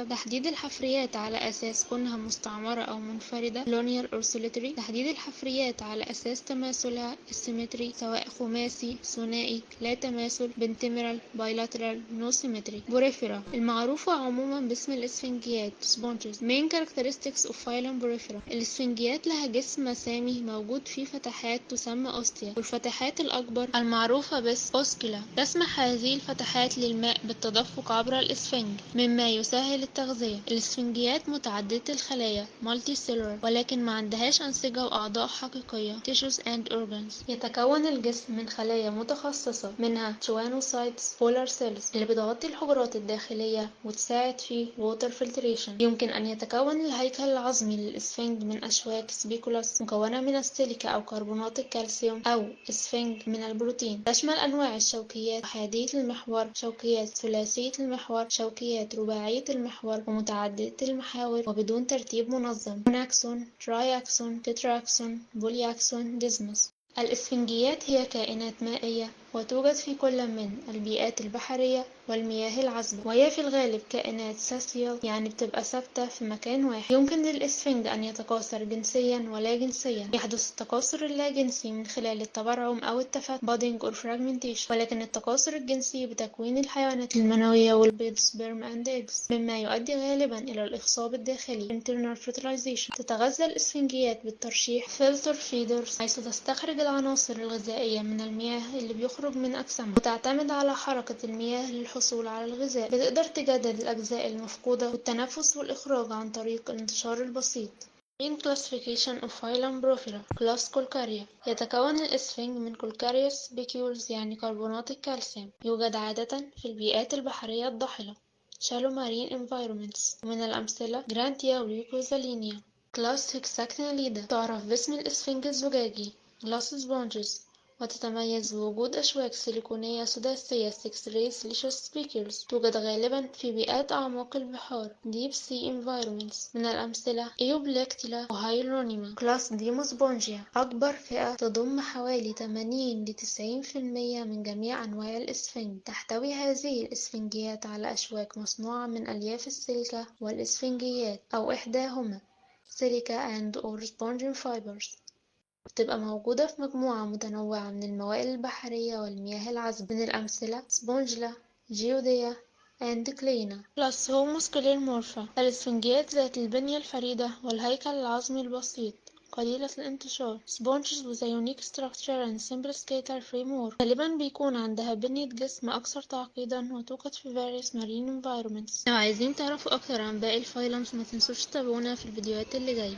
حسب تحديد الحفريات على أساس كونها مستعمرة أو منفردة linear or solitary. تحديد الحفريات على أساس تماثلها symmetry سواء خماسي ثنائي لا تماثل pentameral bilateral no symmetry. بوريفيرا المعروفة عموما باسم الإسفنجيات sponges. main characteristics of phylum Porifera. الإسفنجيات لها جسم مسامي موجود فيه فتحات تسمى أوستيا، والفتحات الأكبر المعروفة باسم أوسكيلا. تسمح هذه الفتحات للماء بالتدفق عبر الإسفنج مما يسهل التغذية. الإسفنجيات متعددة الخلايا multicellular ولكن ما عندهاش أنسجة وأعضاء حقيقية tissues and organs. يتكون الجسم من خلايا متخصصة منها schwannocytes polar cells اللي بتغطي الحجرات الداخلية وتساعد في water filtration. يمكن أن يتكون الهيكل العظمي للإسفنج من أشواك سبيكولاس مكونة من السيليكا أو كربونات الكالسيوم أو إسفنج من البروتين. تشمل أنواع الشوكيات وحيدية المحور، شوكيات ثلاثية المحور، شوكيات رباعية المحور ومتعددة المحاور وبدون ترتيب منظم موناكسون، تراياكسون، تتراكسون، بولياكسون، ديزموس. الإسفنجيات هي كائنات مائية وتوجد في كل من البيئات البحرية والمياه العذبة، وهي في الغالب كائنات ساسيال يعني بتبقى ثابتة في مكان واحد. يمكن للإسفنج أن يتكاثر جنسيا ولا جنسيا. يحدث التكاثر اللاجنسي من خلال التبرعم أو التفتت budding or fragmentation، ولكن التكاثر الجنسي بتكوين الحيوانات المنوية والبيض sperm and eggs مما يؤدي غالبا إلى الإخصاب الداخلي internal fertilization. تتغذى الإسفنجيات بالترشيح filter feeders حيث تستخرج العناصر الغذائية من المياه اللي بيخرج من أجسامها وتعتمد على حركة المياه للحصول على الغذاء. بتقدر تجدد الأجزاء المفقودة والتنفس والإخراج عن طريق الانتشار البسيط. Main classification of phylum Porifera. Class Colcaria. يتكون الإسفنج من Colcarius spicules يعني كربونات الكالسيوم. يوجد عادة في البيئات البحرية الضاحلة shallow marine environments. ومن الأمثلة Grantia وليوكوزالينيا. Class Hexactinellida تعرف باسم الإسفنج الزجاجي Glass Sponges، وتتميز بوجود أشواك سيليكونية سداسية 6 ray siliceous specules. توجد غالبا في بيئات أعماق البحار Deep Sea Environments. من الأمثلة Eublectilla وهايلونيما. كلاس ديموسبونجيا أكبر فئة تضم حوالي 80 ل 90% من جميع أنواع الإسفنج. تحتوي هذه الإسفنجيات على أشواك مصنوعة من ألياف السيليكا والإسفنجيات أو إحداهما سيليكا and or spongy fibers. بتبقى موجودة في مجموعة متنوعة من الموائل البحرية والمياه العذبة. من الأمثلة سبونجلا، جيوديا and كلينا. بلس هوموسكليرمورفا الإسفنجيات ذات البنية الفريدة والهيكل العظمي البسيط قليلة الانتشار sponges with a unique structure and simple skeletal framework. غالبا بيكون عندها بنية جسم أكثر تعقيدا وتوجد في various marine environments. لو عايزين تعرفوا أكتر عن باقي الفايلمز ما تنسوش تتابعونا في الفيديوهات اللي جاية.